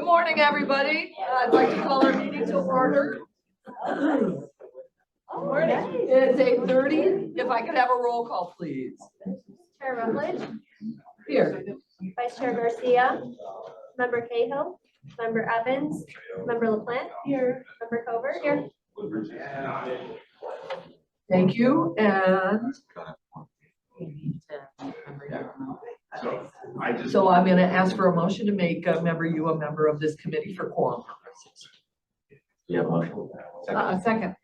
Good morning, everybody. I'd like to call our meeting to order. Morning. It's 8:30. If I could have a roll call, please. Chair Rutledge, Here. Vice Chair Garcia, Member Cahill, Member Evans, Member LaPlante. Here. Member Cover. Here. Thank you. And so I'm going to ask for a motion to make Member you a member of this committee for quorum purposes. Yeah, motion. Second.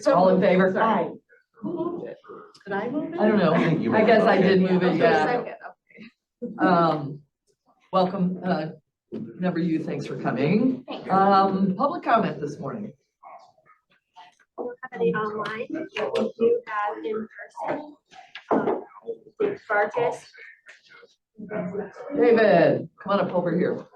So all in favor? Aye. Did I move it? I don't know. I guess I did move it, yeah. Welcome, Member you, thanks for coming. Public comment this morning. We don't have any online, but we do have in person. Dave Farkas. David, come on up over here.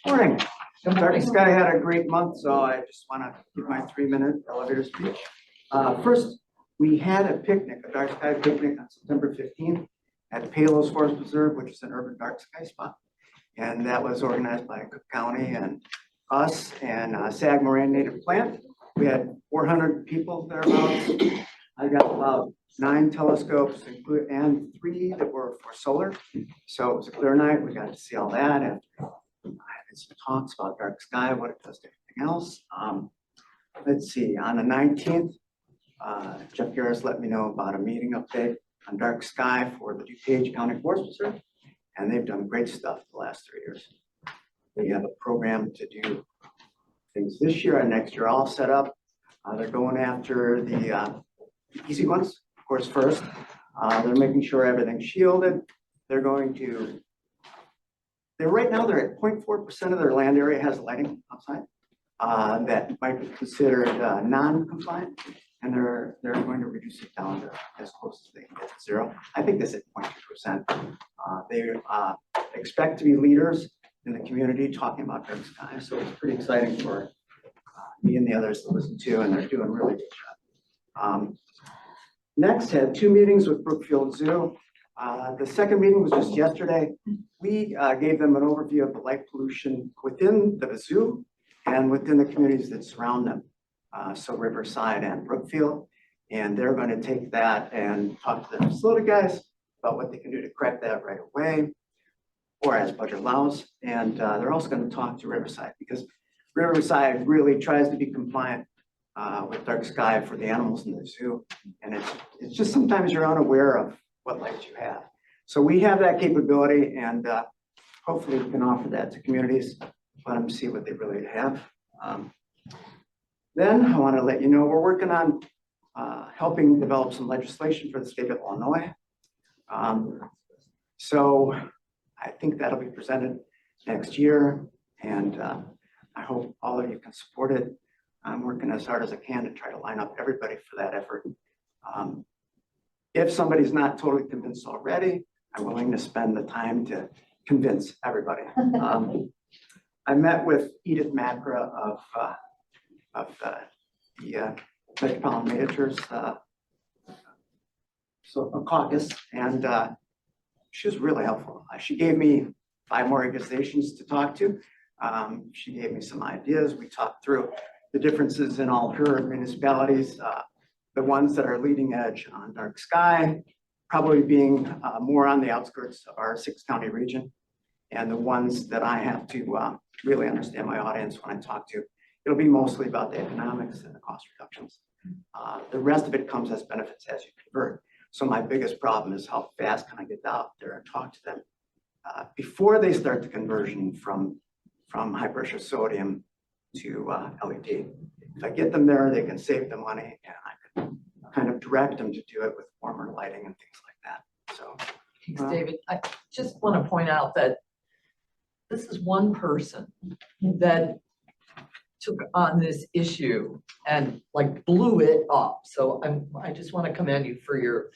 Morning. Dark Sky had a great month, so I just want to give my 3-minute elevator speech. First, we had a picnic, a Dark Sky picnic on September 15th at Palos Forest Preserve, which is an urban dark sky spot. And that was organized by Cook County and us and Sag Moraine Native Plant. We had 400 people thereabouts. I got about 9 telescopes and 3 that were for solar. So it was a clear night. We got to see all that. And I had some talks about dark sky, what it does to everything else. Let's see, on the 19th, Jeff Garris let me know about a meeting update on dark sky for the DuPage County Forest Preserve. And they've done great stuff the last 3 years. They have a program to do things this year and next year all set up. They're going after the easy ones, of course, first. They're making sure everything's shielded. They're going to, right now they're at 0.4% of their land area has lighting outside that might be considered non-compliant. And they're going to reduce it down to as close as they can get to 0. I think this is 0.2%. They expect to be leaders in the community talking about dark sky. So it's pretty exciting for me and the others to listen to, and they're doing a really good job. Next, had 2 meetings with Brookfield Zoo. The second meeting was just yesterday. We gave them an overview of the light pollution within the zoo and within the communities that surround them. So Riverside and Brookfield, and they're going to take that and talk to the facility guys about what they can do to correct that right away, or as budget allows. And they're also going to talk to Riverside because Riverside really tries to be compliant with dark sky for the animals in the zoo. And it's just sometimes you're unaware of what lights you have. So we have that capability, and hopefully we can offer that to communities, let them see what they really have. Then I want to let you know we're working on helping develop some legislation for the state of Illinois. So I think that'll be presented next year, and I hope all of you can support it. I'm working as hard as I can to try to line up everybody for that effort. If somebody's not totally convinced already, I'm willing to spend the time to convince everybody. I met with Edith Macra of the Metropolitan Managers caucus, and she was really helpful. She gave me 5 more organizations to talk to. She gave me some ideas. We talked through the differences in all her municipalities, the ones that are leading edge on dark sky, probably being more on the outskirts of our 6-county region, and the ones that I have to really understand my audience when I talk to. It'll be mostly about the economics and the cost reductions. The rest of it comes as benefits as you convert. So my biggest problem is how fast can I get out there and talk to them before they start the conversion from high pressure sodium to LED. If I get them there, they can save the money, and I can kind of direct them to do it with warmer lighting and things like that. So, Thanks, David. I just want to point out that this is one person that took on this issue and like blew it up. So I just want to commend you for your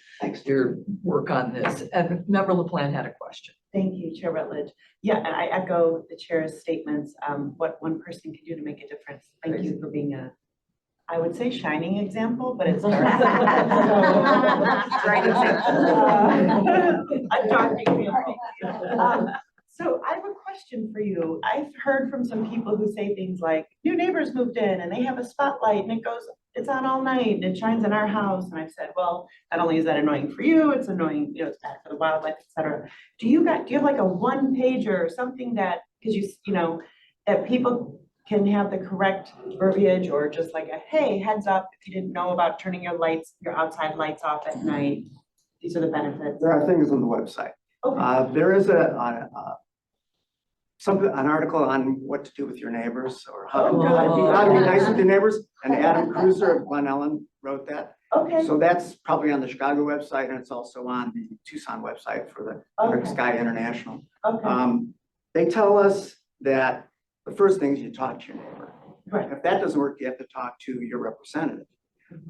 work on this. And Member LaPlante had a question. Thank you, Chair Rutledge. Yeah, and I echo the chair's statements. What one person can do to make a difference. Thank you for being a I would say shining example, but it's. Bright I'm talking. So I have a question for you. I've heard from some people who say things like, new neighbors moved in and they have a spotlight and it's on all night and it shines in our house. And I've said, well, not only is that annoying for you, it's annoying, it's bad for the wildlife, et cetera. Do you have like a one pager or something that, because that people can have the correct verbiage, or just like a, hey, heads up, if you didn't know about turning your outside lights off at night, these are the benefits. There are things on the website. Okay. There is an article on what to do with your neighbors, or how to be nice with your neighbors, and Adam Cruiser of Glen Ellen wrote that. Okay. So that's probably on the Chicago website, and it's also on the Tucson website for the Dark Sky International. Okay. They tell us that the first thing is you talk to your neighbor. Right. If that doesn't work, you have to talk to your representative.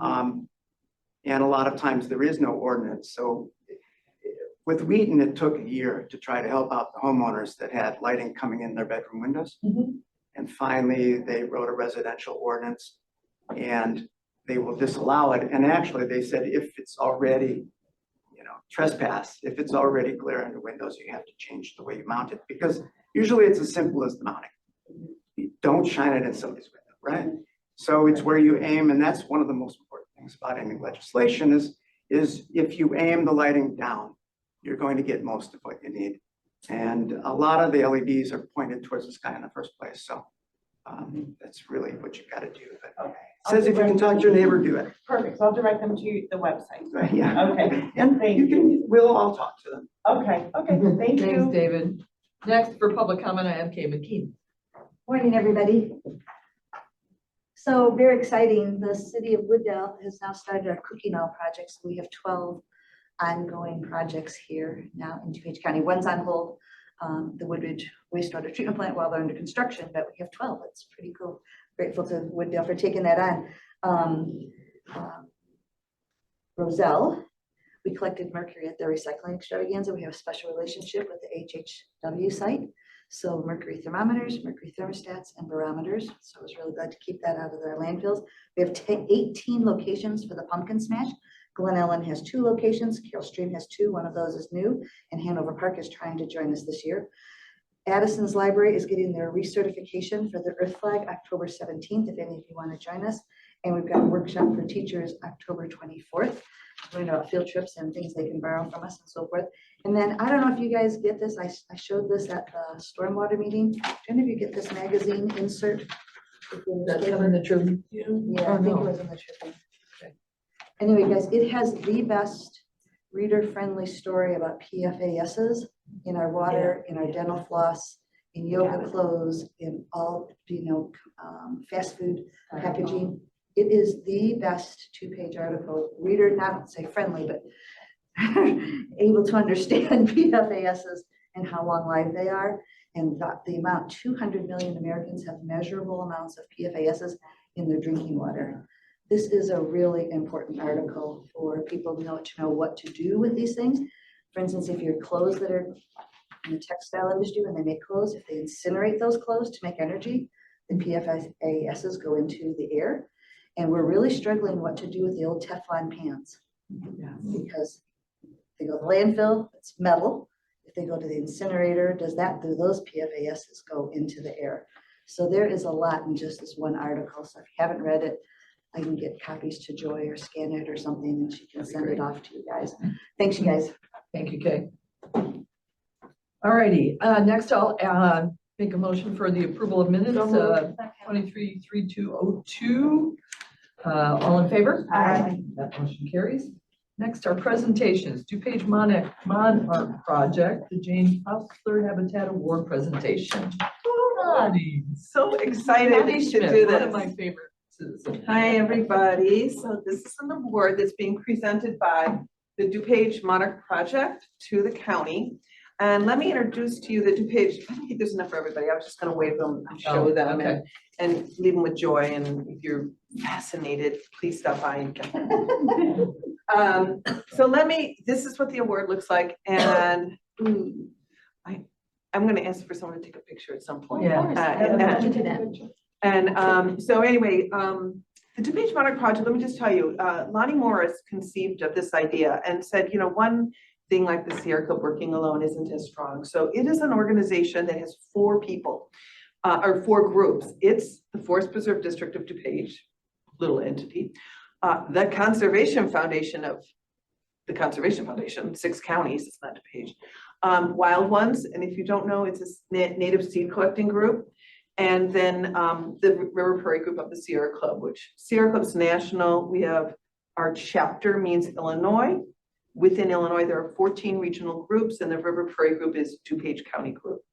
And a lot of times there is no ordinance. So with Wheaton, it took a year to try to help out the homeowners that had lighting coming in their bedroom windows. And finally, they wrote a residential ordinance and they will disallow it. And actually, they said if it's already, trespass, if it's already glare in the windows, you have to change the way you mount it, because usually it's as simple as the mounting. You don't shine it in somebody's window, right? So it's where you aim, and that's one of the most important things about aiming legislation is if you aim the lighting down, you're going to get most of what you need. And a lot of the LEDs are pointed towards the sky in the first place. So that's really what you got to do. But Okay. it says if you can talk to your neighbor, do it. Perfect. So I'll direct them to the website. Right, yeah. Okay. And Thank we'll all talk to them. Okay. Okay. Thank Thanks, you. David. Next for public comment, I have Kay McKean. Morning, everybody. So very exciting. The city of Wooddale has now started our cooking oil project. So we have 12 ongoing projects here now in DuPage County. One's on hold, the Woodridge wastewater treatment plant while they're under construction, but we have 12. That's pretty cool. Grateful to Wooddale for taking that on. Roselle, we collected mercury at their recycling extravaganza. We have a special relationship with the HHW site. So mercury thermometers, mercury thermostats, and barometers. So I was really glad to keep that out of their landfills. We have 18 locations for the pumpkin smash. Glen Ellen has 2 locations. Carroll Stream has 2. One of those is new, and Hanover Park is trying to join us this year. Addison's Library is getting their recertification for the Earth Flag October 17th, if any of you want to join us. And we've got a workshop for teachers October 24th, learning about field trips and things they can borrow from us and so forth. And then, I don't know if you guys get this, I showed this at the stormwater meeting. Do any of you get this magazine insert? That's in the Tribune? Yeah, Oh, I think no. it was in the Tribune. Anyway, guys, it has the best reader-friendly story about PFASs in our water, in our dental floss, in yoga clothes, in all, fast food packaging. It is the best 2-page article, reader, not say friendly, but able to understand PFASs and how long-lived they are. And the amount, 200 million Americans have measurable amounts of PFASs in their drinking water. This is a really important article for people to know what to do with these things. For instance, if your clothes that are in the textile industry, when they make clothes, if they incinerate those clothes to make energy, then PFASs go into the air. And we're really struggling what to do with the old Teflon pans. Because they go to the landfill, it's metal. If they go to the incinerator, do those PFASs go into the air? So there is a lot in just this one article. So if you haven't read it, I can get copies to Joy or scan it or something and she can send it off to you guys. Thanks, you guys. Thank you, Kay. All righty, next I'll make a motion for the approval of minutes, 23-3202. All in favor? Aye. That motion carries. Next, our presentations, DuPage Monarch Project, the Jane Hostler Habitat Award presentation. So excited Patty to Schmidt, do one of this. my favorite citizens. Hi, everybody. So this is an award that's being presented by the DuPage Monarch Project to the county. And let me introduce to you the DuPage, I don't think there's enough for everybody. I was just gonna wave them and show them okay. and leave them with Joy. And if you're fascinated, please stop by and get them. So this is what the award looks like. And I'm gonna ask for someone to take a picture at some point. Yeah. So anyway, The DuPage Monarch Project, let me just tell you, Lonnie Morris conceived of this idea and said, you know, one thing like the Sierra Club working alone isn't as strong. So it is an organization that has 4 people, or 4 groups. It's the Forest Preserve District of DuPage, little entity, the Conservation Foundation of the Conservation Foundation, 6 counties, it's not DuPage, Wild Ones, and if you don't know, it's a native seed collecting group. And then the River Prairie group of the Sierra Club, which Sierra Club's national. We have our chapter means Illinois. Within Illinois, there are 14 regional groups, and the River Prairie group is DuPage County group.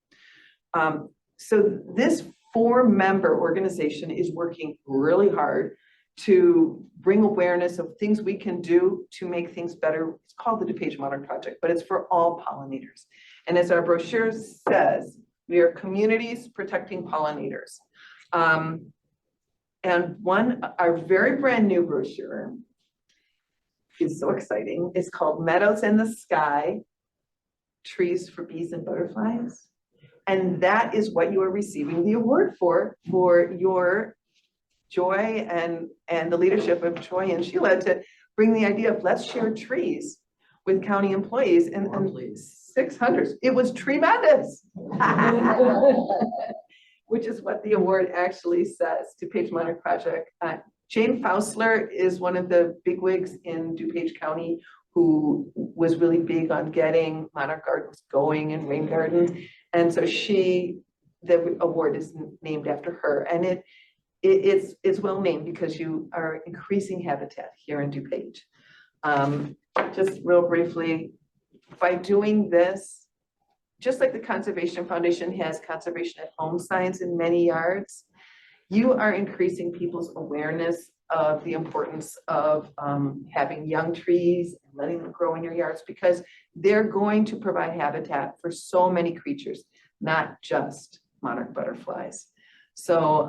So this 4-member organization is working really hard to bring awareness of things we can do to make things better. It's called the DuPage Monarch Project, but it's for all pollinators. And as our brochure says, we are communities protecting pollinators. And our very brand new brochure is so exciting. It's called Meadows in the Sky, Trees for Bees and Butterflies. And that is what you are receiving the award for your joy and the leadership of Troy and Sheila to bring the idea of let's share trees with county employees and 600. It was tremendous. Which is what the award actually says, DuPage Monarch Project. Jane Fausler is one of the bigwigs in DuPage County who was really big on getting monarch gardens going and rain gardens. And so the award is named after her. And it's well named because you are increasing habitat here in DuPage. Just real briefly, by doing this, just like the Conservation Foundation has conservation at home signs in many yards, you are increasing people's awareness of the importance of having young trees and letting them grow in your yards, because they're going to provide habitat for so many creatures, not just monarch butterflies. So,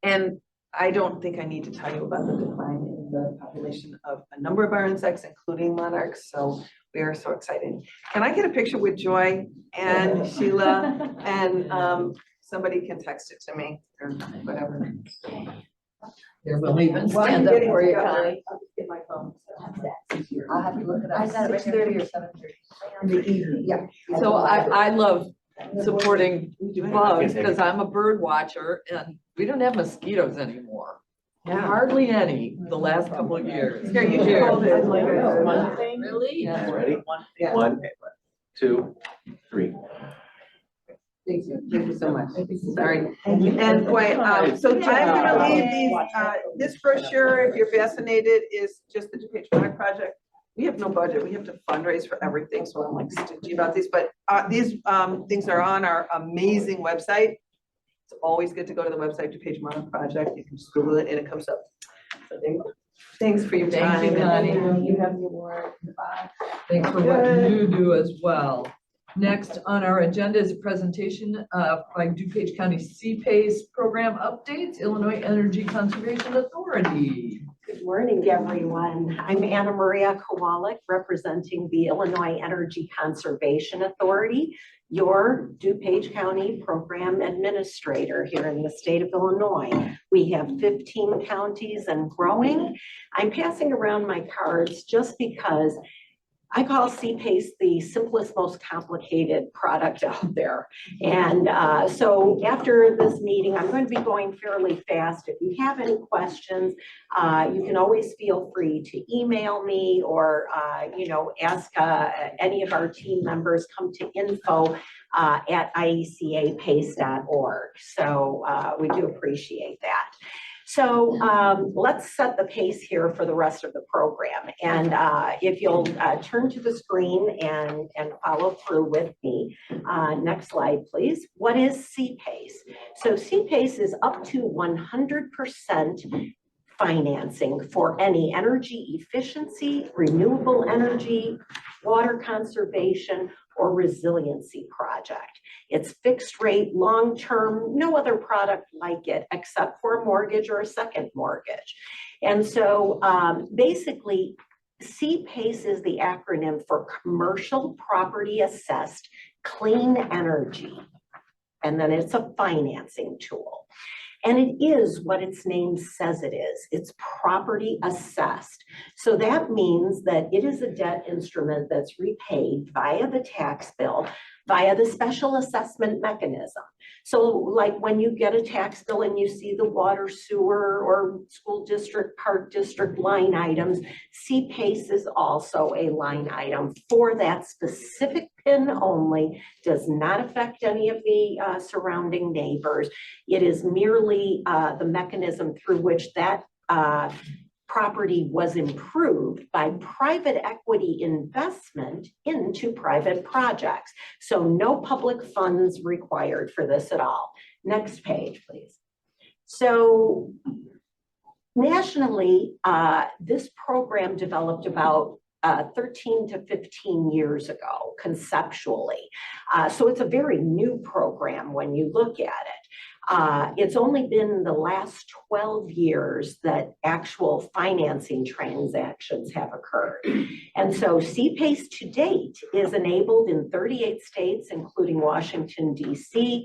and I don't think I need to tell you about the decline in the population of a number of our insects, including monarchs. So we are so excited. Can I get a picture with Joy and Sheila and somebody can text it to me or whatever. Here, we'll even While stand you're up getting for you, together, Connie. I'll just get my phone. I'll have to look it up. I got it right 6:30 here. or 7:30 in the evening, yeah. So I love supporting bugs Okay. because I'm a bird watcher and we don't have mosquitoes anymore. Yeah. Hardly any the last couple of years. Here, you can hold it like a One thing. Really? Yeah. Ready? Yeah. 1, 2, 3. Thank you so much. Sorry. And boy, so I'm gonna leave these, this brochure, if you're fascinated, is just the DuPage Monarch Project. We have no budget, we have to fundraise for everything, so I'm like stingy about these, but these things are on our amazing website. It's always good to go to the website, DuPage Monarch Project, you can just Google it and it comes up. So thanks for your time. Thank you, Connie. You have the award. Bye. Thanks for what you do as well. Next on our agenda is a presentation by DuPage County CPACE program updates, Illinois Energy Conservation Authority. Good morning, everyone. I'm Anna Maria Kowalik, representing the Illinois Energy Conservation Authority, your DuPage County Program Administrator here in the state of Illinois. We have 15 counties and growing. I'm passing around my cards just because I call CPACE the simplest, most complicated product out there. And so after this meeting, I'm going to be going fairly fast. If you have any questions, you can always feel free to email me or, ask any of our team members. Come to info@iecapace.org. So we do appreciate that. So let's set the pace here for the rest of the program. And if you'll turn to the screen and follow through with me. Next slide, please. What is CPACE? So CPACE is up to 100% financing for any energy efficiency, renewable energy, water conservation, or resiliency project. It's fixed rate, long-term, no other product like it except for a mortgage or a second mortgage. And so basically, CPACE is the acronym for Commercial Property Assessed Clean Energy. And then it's a financing tool. And it is what its name says it is. It's property assessed. So that means that it is a debt instrument that's repaid via the tax bill, via the special assessment mechanism. So like when you get a tax bill and you see the water, sewer, or school district, park district line items, CPACE is also a line item for that specific PIN only, does not affect any of the surrounding neighbors. It is merely the mechanism through which that property was improved by private equity investment into private projects. So no public funds required for this at all. Next page, please. So nationally, this program developed about 13 to 15 years ago, conceptually. So it's a very new program when you look at it. It's only been the last 12 years that actual financing transactions have occurred. And so CPACE to date is enabled in 38 states, including Washington, DC,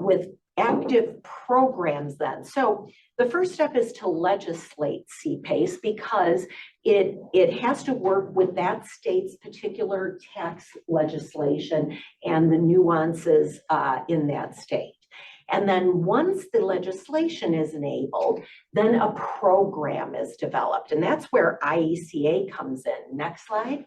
with active programs then. So the first step is to legislate CPACE because it has to work with that state's particular tax legislation and the nuances in that state. And then once the legislation is enabled, then a program is developed. And that's where IECA comes in. Next slide.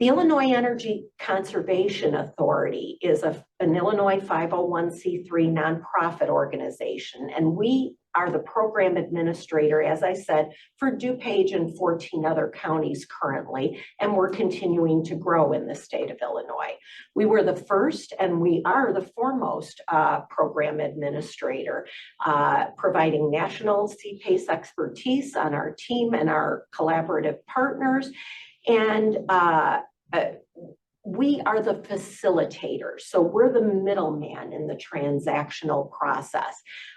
The Illinois Energy Conservation Authority is an Illinois 501c3 nonprofit organization, and we are the program administrator, as I said, for DuPage and 14 other counties currently, and we're continuing to grow in the state of Illinois. We were the first, and we are the foremost program administrator, providing national CPACE expertise on our team and our collaborative partners. And we are the facilitators. So we're the middleman in the transactional process.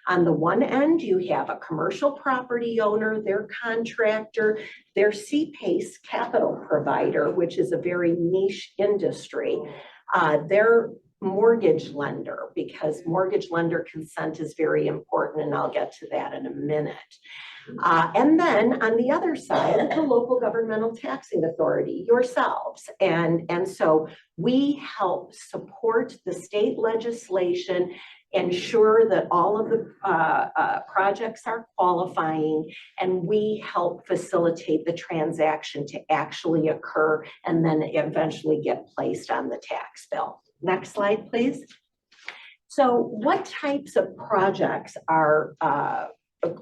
On the one end, you have a commercial property owner, their contractor, their CPACE capital provider, which is a very niche industry, their mortgage lender, because mortgage lender consent is very important, and I'll get to that in a minute. And then on the other side, the local governmental taxing authority, yourselves. And so we help support the state legislation, ensure that all of the projects are qualifying, and we help facilitate the transaction to actually occur and then eventually get placed on the tax bill. Next slide, please. So what types of projects are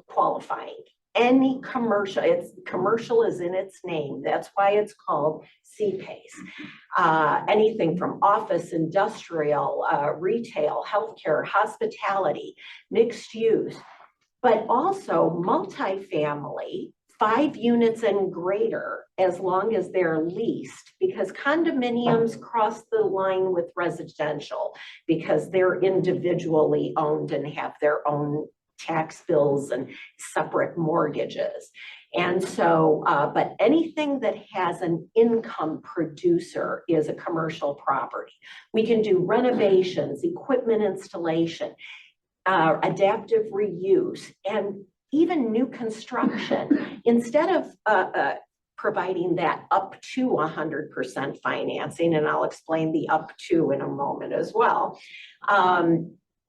qualifying? Any commercial, commercial is in its name. That's why it's called CPACE. Anything from office, industrial, retail, healthcare, hospitality, mixed use, but also multifamily, 5 units and greater, as long as they're leased, because condominiums cross the line with residential because they're individually owned and have their own tax bills and separate mortgages. And so, but anything that has an income producer is a commercial property. We can do renovations, equipment installation, adaptive reuse, and even new construction. Instead of providing that up to 100% financing, and I'll explain the up to in a moment as well,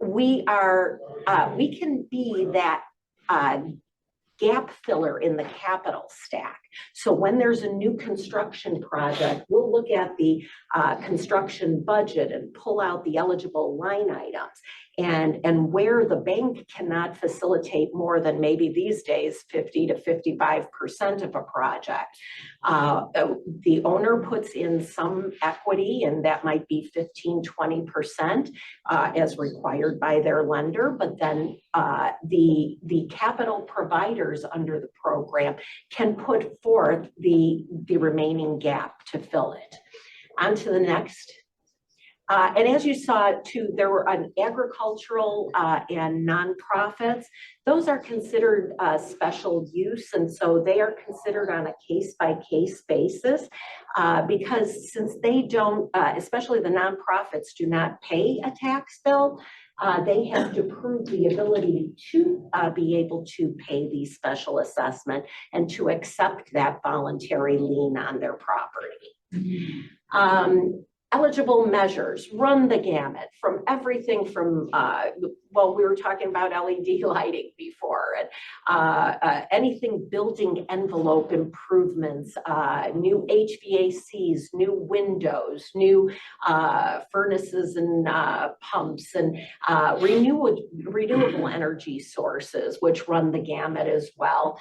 we can be that gap filler in the capital stack. So when there's a new construction project, we'll look at the construction budget and pull out the eligible line items. And where the bank cannot facilitate more than maybe these days 50 to 55% of a project, the owner puts in some equity, and that might be 15–20% as required by their lender. But then the capital providers under the program can put forth the remaining gap to fill it. On to the next. And as you saw too, there were agricultural and nonprofits. Those are considered special use, and so they are considered on a case-by-case basis because since they don't, especially the nonprofits, do not pay a tax bill, they have to prove the ability to be able to pay the special assessment and to accept that voluntary lien on their property. Eligible measures run the gamut from everything from, well, we were talking about LED lighting before, and anything building envelope improvements, new HVACs, new windows, new furnaces and pumps, and renewable energy sources, which run the gamut as well.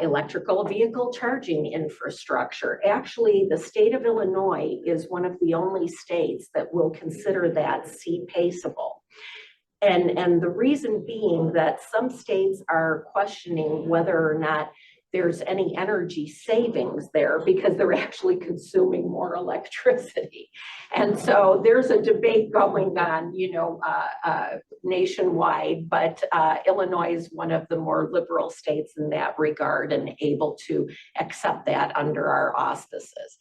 Electrical vehicle charging infrastructure. Actually, the state of Illinois is one of the only states that will consider that CPACEable. And the reason being that some states are questioning whether or not there's any energy savings there because they're actually consuming more electricity. And so there's a debate going on, you know, nationwide, but Illinois is one of the more liberal states in that regard and able to accept that under our auspices.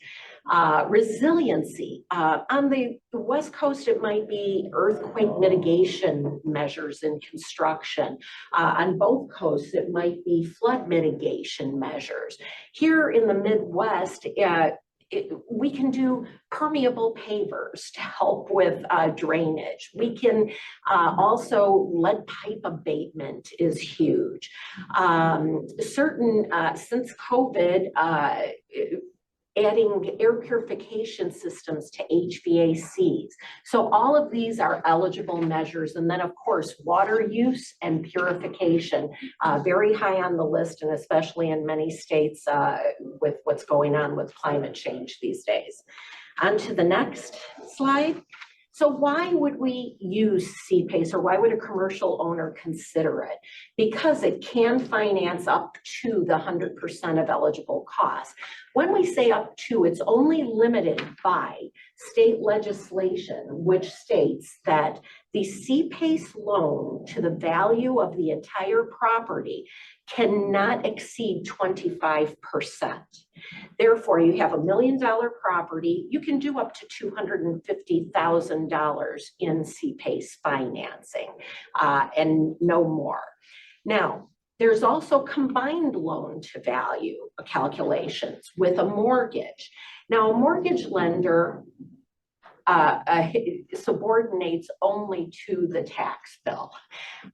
Resiliency. On the West Coast, it might be earthquake mitigation measures in construction. On both coasts, it might be flood mitigation measures. Here in the Midwest, we can do permeable pavers to help with drainage. We can also, lead pipe abatement is huge. Since COVID, adding air purification systems to HVACs. So all of these are eligible measures. And then of course, water use and purification, very high on the list, and especially in many states with what's going on with climate change these days. On to the next slide. So why would we use CPACE, or why would a commercial owner consider it? Because it can finance up to the 100% of eligible costs. When we say up to, it's only limited by state legislation, which states that the CPACE loan to the value of the entire property cannot exceed 25%. Therefore, you have $1 million property, you can do up to $250,000 in CPACE financing and no more. Now, there's also combined loan to value calculations with a mortgage. Now, a mortgage lender subordinates only to the tax bill.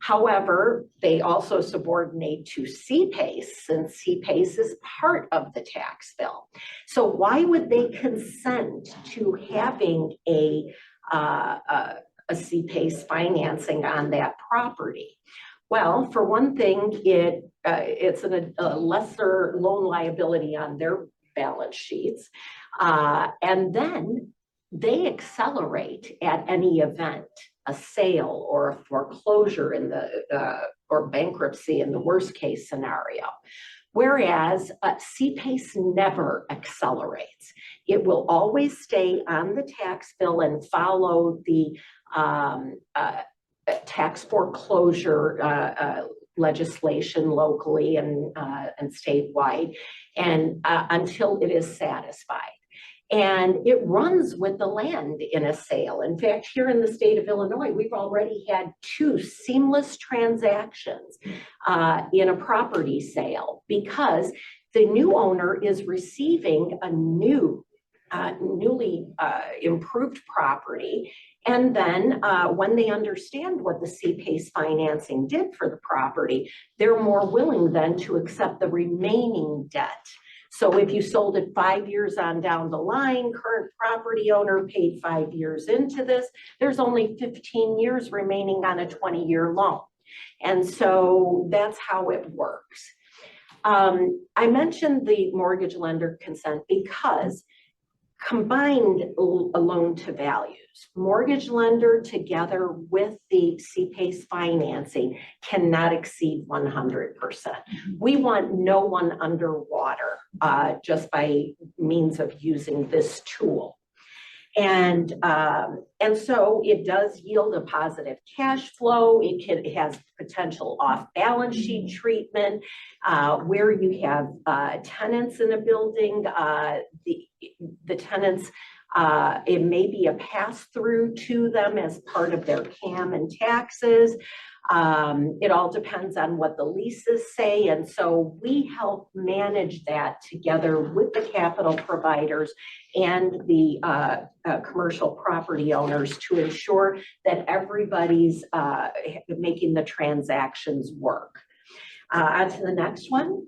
However, they also subordinate to CPACE, since CPACE is part of the tax bill. So why would they consent to having a CPACE financing on that property? Well, for one thing, it's a lesser loan liability on their balance sheets. And then they accelerate at any event, a sale or a foreclosure in the, or bankruptcy in the worst case scenario. Whereas CPACE never accelerates. It will always stay on the tax bill and follow the tax foreclosure legislation locally and statewide, and until it is satisfied. And it runs with the land in a sale. In fact, here in the state of Illinois, we've already had 2 seamless transactions in a property sale, because the new owner is receiving a newly improved property. And then when they understand what the CPACE financing did for the property, they're more willing then to accept the remaining debt. So if you sold it 5 years on down the line, current property owner paid 5 years into this, there's only 15 years remaining on a 20-year loan. And so that's how it works. I mentioned the mortgage lender consent because combined loan to values, mortgage lender together with the CPACE financing cannot exceed 100%. We want no one underwater just by means of using this tool. And so it does yield a positive cash flow. It has potential off-balance sheet treatment where you have tenants in a building. The tenants It may be a pass-through to them as part of their CAM and taxes. It all depends on what the leases say. And so we help manage that together with the capital providers and the commercial property owners to ensure that everybody's making the transactions work. On to the next one.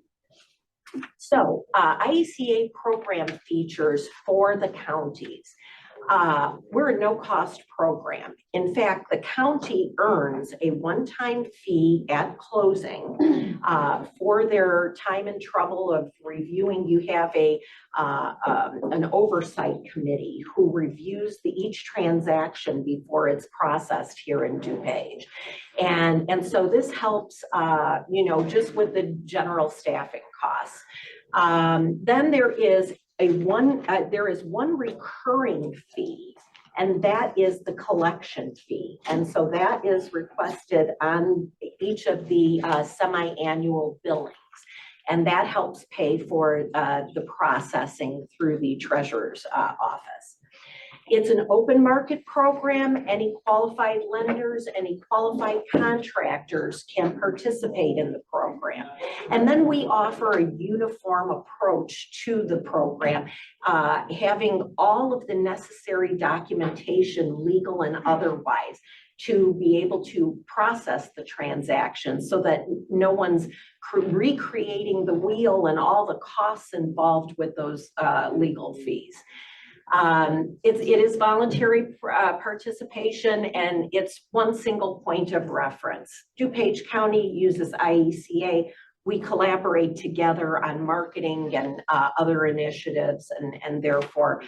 So IECA program features for the counties. We're a no-cost program. In fact, the county earns a one-time fee at closing for their time and trouble of reviewing. You have an oversight committee who reviews each transaction before it's processed here in DuPage. And so this helps, just with the general staffing costs. Then there is one recurring fee, and that is the collection fee. And so that is requested on each of the semi-annual billings. And that helps pay for the processing through the treasurer's office. It's an open market program. Any qualified lenders, any qualified contractors can participate in the program. And then we offer a uniform approach to the program, having all of the necessary documentation, legal and otherwise, to be able to process the transaction so that no one's recreating the wheel and all the costs involved with those legal fees. It is voluntary participation, and it's one single point of reference. DuPage County uses IECA. We collaborate together on marketing and other initiatives, and therefore,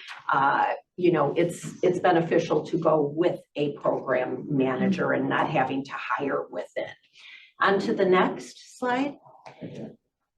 it's beneficial to go with a program manager and not having to hire within. On to the next slide.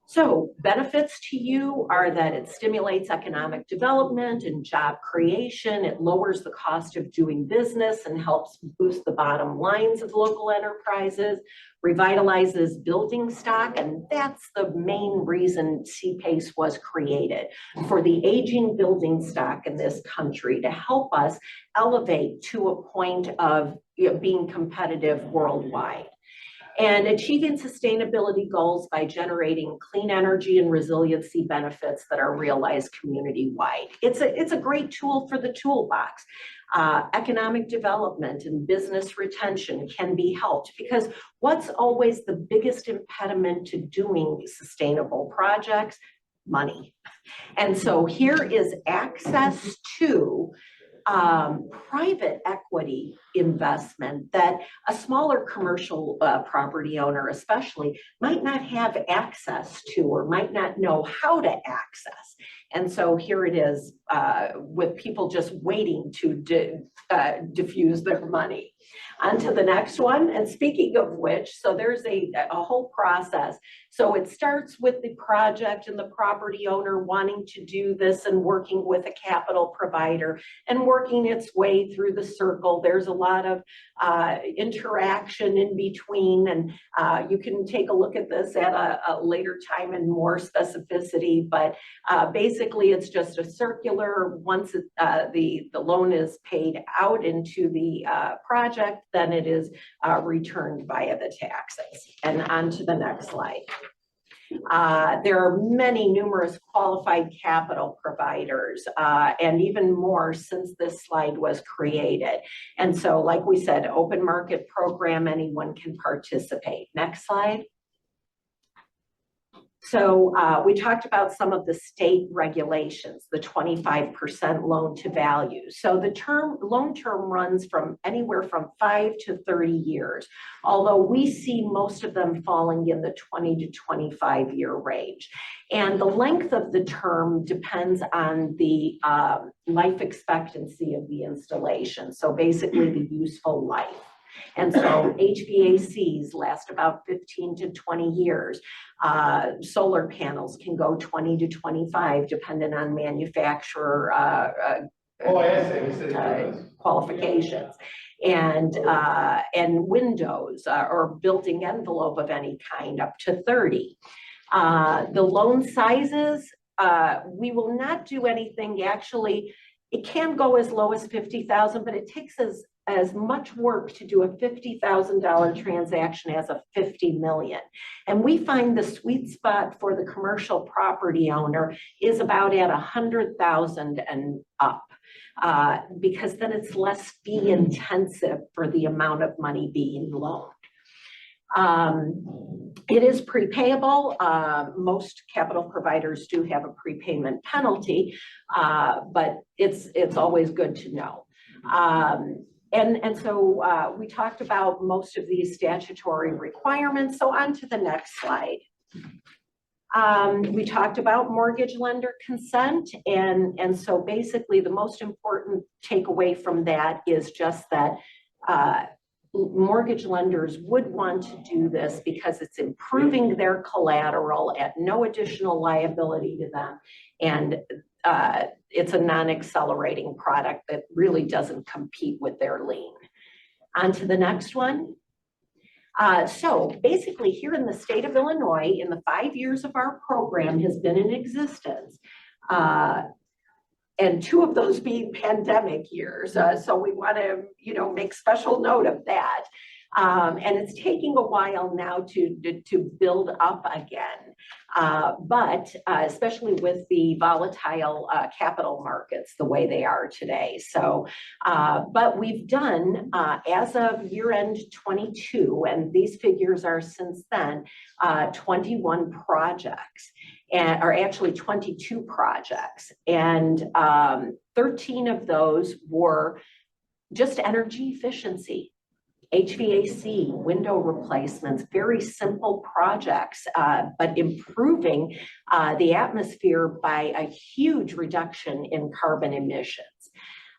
So benefits to you are that it stimulates economic development and job creation. It lowers the cost of doing business and helps boost the bottom lines of local enterprises, revitalizes building stock, and that's the main reason CPACE was created, for the aging building stock in this country, to help us elevate to a point of being competitive worldwide. And achieving sustainability goals by generating clean energy and resiliency benefits that are realized community-wide. It's a great tool for the toolbox. Economic development and business retention can be helped, because what's always the biggest impediment to doing sustainable projects? Money. And so here is access to private equity investment that a smaller commercial property owner especially might not have access to, or might not know how to access. And so here it is with people just waiting to diffuse their money. On to the next one. And speaking of which, so there's a whole process. So it starts with the project and the property owner wanting to do this and working with a capital provider and working its way through the circle. There's a lot of interaction in between, and you can take a look at this at a later time in more specificity, but basically it's just a circular. Once the loan is paid out into the project, then it is returned via the taxes. And on to the next slide. There are numerous qualified capital providers, and even more since this slide was created. And so, like we said, open market program, anyone can participate. Next slide. So we talked about some of the state regulations, the 25% loan to value. So the loan term runs from anywhere from 5 to 30 years, although we see most of them falling in the 20 to 25 year range. And the length of the term depends on the life expectancy of the installation. So basically the useful life. And so HVACs last about 15 to 20 years. Solar panels can go 20 to 25, depending on manufacturer qualifications. And windows or building envelope of any kind up to 30. The loan sizes, we will not do anything actually. it can go as low as 50,000, but it takes as much work to do a $50,000 transaction as a 50 million. And we find the sweet spot for the commercial property owner is about at 100,000 and up. Because then it's less fee intensive for the amount of money being loaned. It is prepayable. Most capital providers do have a prepayment penalty, but it's always good to know. And so we talked about most of these statutory requirements. So on to the next slide. We talked about mortgage lender consent. And so basically the most important takeaway from that is just that mortgage lenders would want to do this because it's improving their collateral at no additional liability to them. And it's a non-accelerating product that really doesn't compete with their lien. On to the next one. So basically here in the state of Illinois, in the 5 years of our program has been in existence, and 2 of those being pandemic years. So we want to, make special note of that. And it's taking a while now to build up again, but especially with the volatile capital markets the way they are today. So, but we've done, as of year end 22, and these figures are since then, 21 projects. Or actually 22 projects, and 13 of those were just energy efficiency, HVAC, window replacements, very simple projects, but improving the atmosphere by a huge reduction in carbon emissions.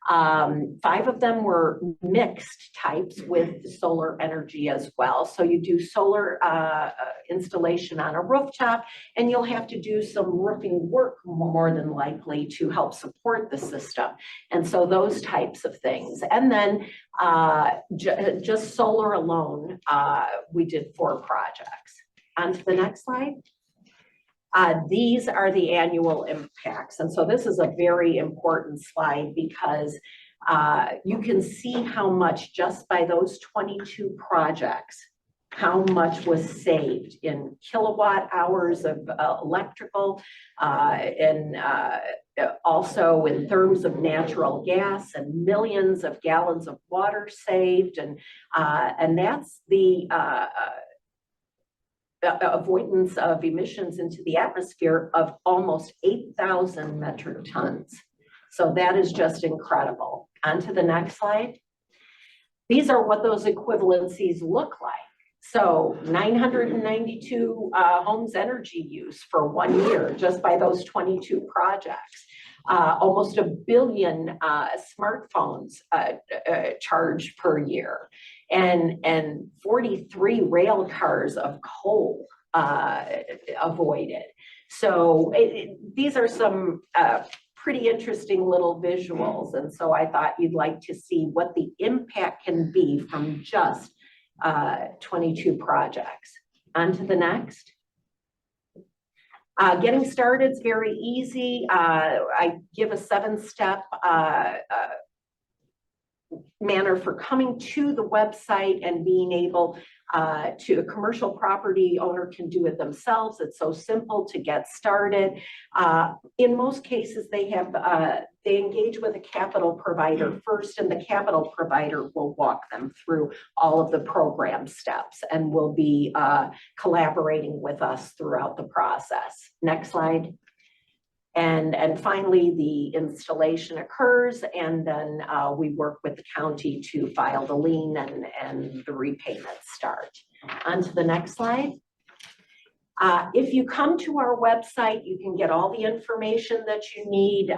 5 of them were mixed types with solar energy as well. So you do solar installation on a rooftop, and you'll have to do some roofing work more than likely to help support the system. And so those types of things. And then just solar alone, we did 4 projects. On to the next slide. These are the annual impacts. And so this is a very important slide because you can see how much just by those 22 projects, how much was saved in kilowatt hours of electrical, and also in terms of natural gas, and millions of gallons of water saved. And that's the avoidance of emissions into the atmosphere of almost 8,000 metric tons. So that is just incredible. On to the next slide. These are what those equivalencies look like. So 992 homes energy use for 1 year just by those 22 projects. Almost 1 billion smartphones charged per year, and 43 rail cars of coal avoided. So these are some pretty interesting little visuals, and so I thought you'd like to see what the impact can be from just 22 projects. On to the next. Getting started is very easy. I give a 7-step manner for coming to the website and being able to, a commercial property owner can do it themselves. It's so simple to get started. In most cases, they engage with a capital provider first, and the capital provider will walk them through all of the program steps and will be collaborating with us throughout the process. Next slide. And finally, the installation occurs, and then we work with the county to file the lien and the repayments start. On to the next slide. If you come to our website, you can get all the information that you need.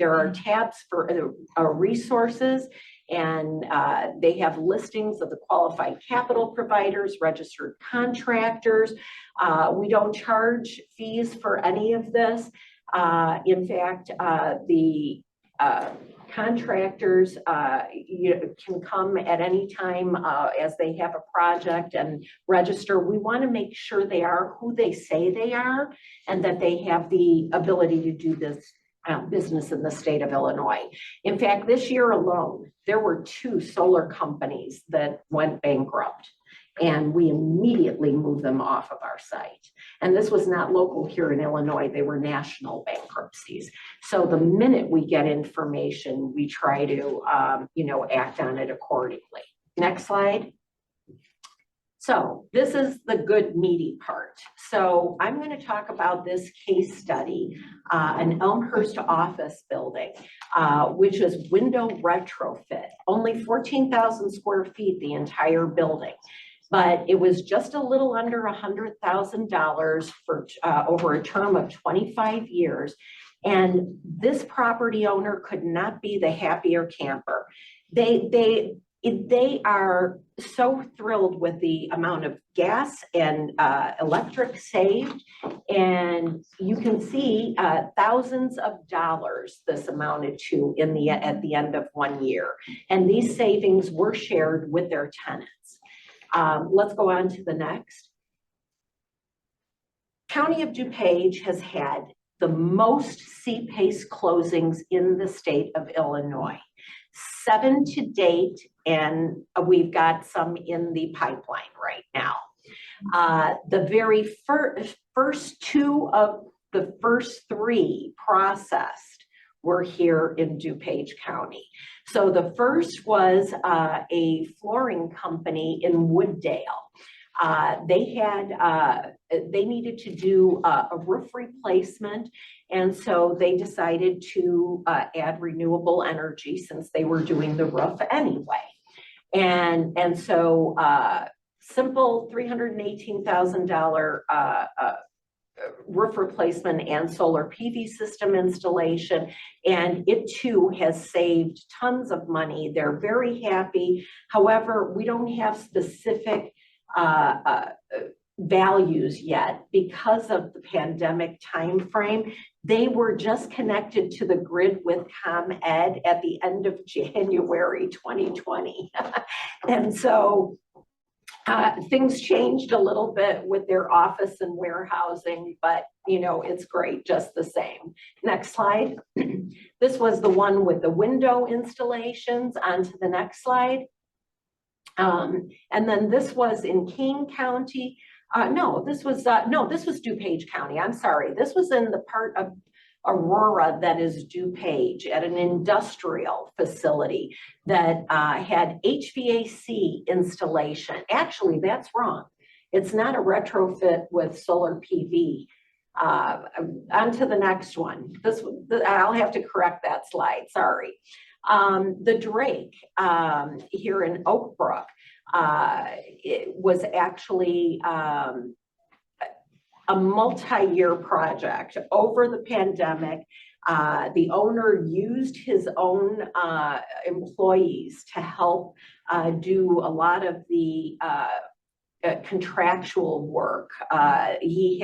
There are tabs for resources, and they have listings of the qualified capital providers, registered contractors. We don't charge fees for any of this. In fact, the contractors can come at any time as they have a project and register. We want to make sure they are who they say they are, and that they have the ability to do this business in the state of Illinois. In fact, this year alone, there were 2 solar companies that went bankrupt, and we immediately moved them off of our site. And this was not local here in Illinois, they were national bankruptcies. So the minute we get information, we try to, act on it accordingly. Next slide. So this is the good meaty part. So I'm going to talk about this case study, an Elmhurst office building, which is window retrofit, only 14,000 square feet, the entire building. But it was just a little under $100,000 for over a term of 25 years. And this property owner could not be the happier camper. They are so thrilled with the amount of gas and electric saved. And you can see thousands of dollars this amounted to at the end of 1 year. And these savings were shared with their tenants. Let's go on to the next. County of DuPage has had the most CPACE closings in the state of Illinois. 7 to date, and we've got some in the pipeline right now. The very first 2 of the first 3 processed were here in DuPage County. So the first was a flooring company in Wooddale. They needed to do a roof replacement, and so they decided to add renewable energy since they were doing the roof anyway. And so simple $318,000 roof replacement and solar PV system installation, and it too has saved tons of money. They're very happy. However, we don't have specific values yet because of the pandemic timeframe. They were just connected to the grid with ComEd at the end of January 2020. And so things changed a little bit with their office and warehousing, but it's great just the same. Next slide. This was the one with the window installations. On to the next slide. And then this was in King County. This was DuPage County. I'm sorry. This was in the part of Aurora that is DuPage at an industrial facility that had HVAC installation. Actually, that's wrong. It's not a retrofit with solar PV. On to the next one. I'll have to correct that slide. Sorry. The Drake here in Oak Brook, it was actually a multi-year project. Over the pandemic, the owner used his own employees to help do a lot of the contractual work. He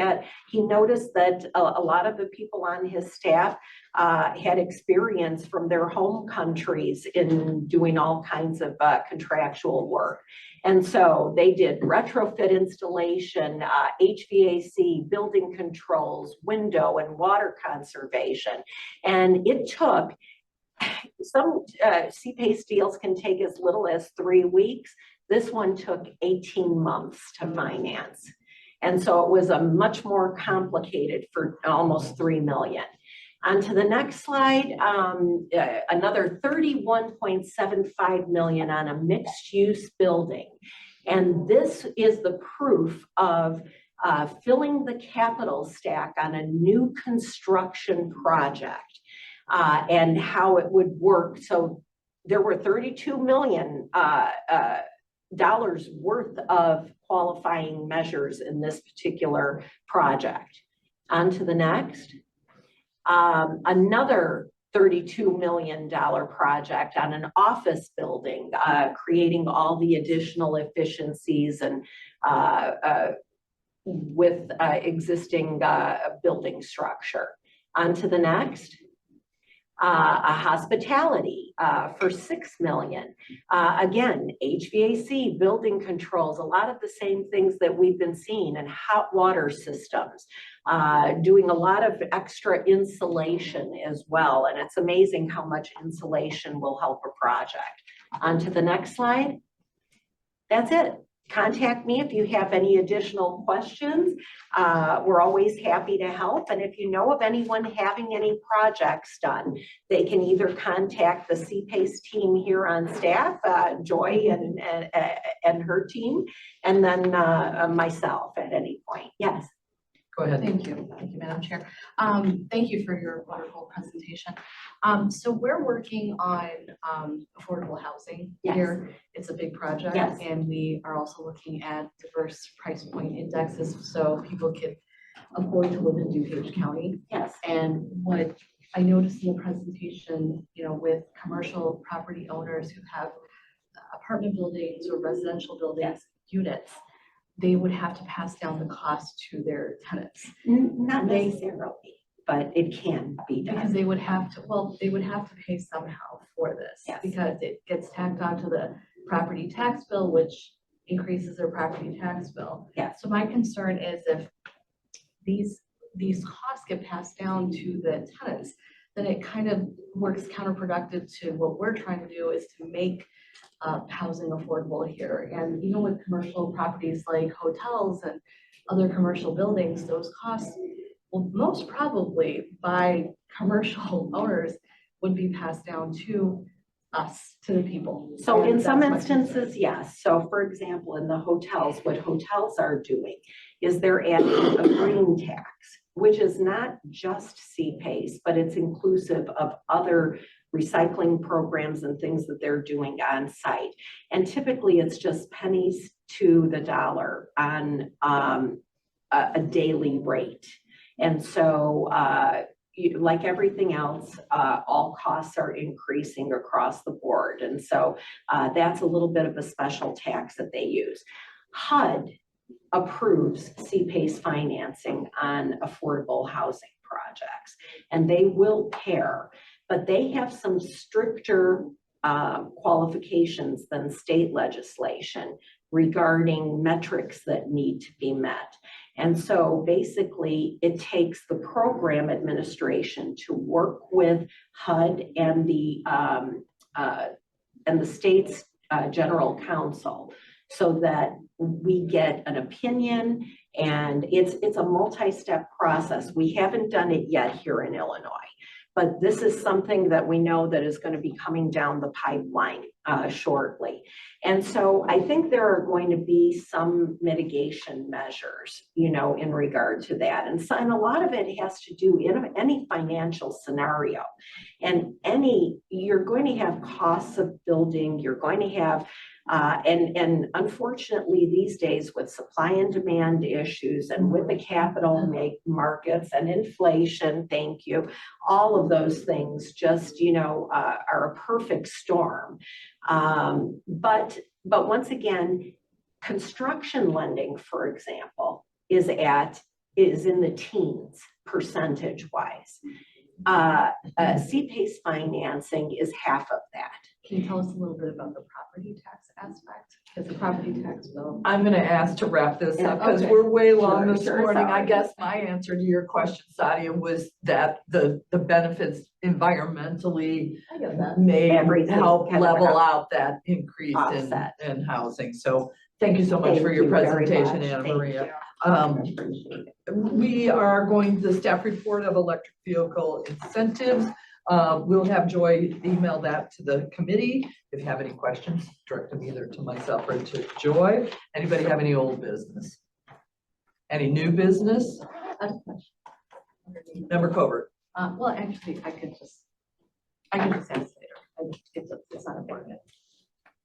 noticed that a lot of the people on his staff had experience from their home countries in doing all kinds of contractual work. And so they did retrofit installation, HVAC, building controls, window and water conservation. And it took, some CPACE deals can take as little as 3 weeks. This one took 18 months to finance. And so it was a much more complicated for almost 3 million. On to the next slide, another 31.75 million on a mixed use building. And this is the proof of filling the capital stack on a new construction project and how it would work. So there were 32 million dollars worth of qualifying measures in this particular project. On to the next. Another $32 million project on an office building, creating all the additional efficiencies and with existing building structure. On to the next. A hospitality for 6 million. Again, HVAC, building controls, a lot of the same things that we've been seeing, and hot water systems, doing a lot of extra insulation as well. And it's amazing how much insulation will help a project. On to the next slide. That's it. Contact me if you have any additional questions. We're always happy to help. And if you know of anyone having any projects done, they can either contact the CPACE team here on staff, Joy and her team, and then myself at any point. Yes. Go ahead. Thank you, Madam Chair. Thank you for your wonderful presentation. So we're working on affordable housing Yes. here. It's a big project. Yes. And we are also looking at diverse price point indexes so people can afford to live in DuPage County. Yes. And what I noticed in the presentation, you know, with commercial property owners who have apartment buildings or residential buildings, units, they would have to pass down the cost to their tenants. Not They- necessarily, but it can be Because done. they would have to, well, they would have to pay somehow for this. Yes. Because it gets tacked onto the property tax bill, which increases their property tax bill. Yes. So my concern is if these costs get passed down to the tenants, then it kind of works counterproductive to what we're trying to do, is to make housing affordable here. And even with commercial properties like hotels and other commercial buildings, those costs will most probably by commercial owners would be passed down to us, to the people. So in And some that's my concern. instances, yes. So for example, in the hotels, what hotels are doing is they're adding a green tax, which is not just CPACE, but it's inclusive of other recycling programs and things that they're doing on site. And typically it's just pennies to the dollar on a daily rate. And so like everything else, all costs are increasing across the board. And so that's a little bit of a special tax that they use. HUD approves CPACE financing on affordable housing projects, and they will pair, but they have some stricter qualifications than state legislation regarding metrics that need to be met. And so basically it takes the program administration to work with HUD and the state's general counsel so that we get an opinion, and it's a multi-step process. We haven't done it yet here in Illinois, but this is something that we know that is going to be coming down the pipeline shortly. And so I think there are going to be some mitigation measures, you know, in regard to that. And so, and a lot of it has to do in any financial scenario. And you're going to have costs of building, you're going to have, and unfortunately these days with supply and demand issues and with the capital markets and inflation, thank you, all of those things just, you know, are a perfect storm. But once again, construction lending, for example, is in the teens percentage wise. CPACE financing is half of that. Can you tell us a little bit about the property tax aspect? Because the property tax bill. I'm gonna ask to wrap this up because Okay. we're way long this Sure, morning. I sorry. guess my answer to your question, Sadia, was that the benefits environmentally I get that. may Everything help kind of level help out that increase offset. in housing. So thank you so much for Thank your you very presentation, much. Anna Thank Maria. you. Um, Appreciate it. We are going to the staff report of electric vehicle incentives. We'll have Joy email that to the committee. If you have any questions, direct them either to myself or to Joy. Anybody have any old business? Any new business? I have a question. Member Covert. Well, actually, I could just ask later. It's not important.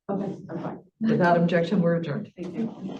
Okay, I'm fine. Without objection, we're adjourned. Thank you.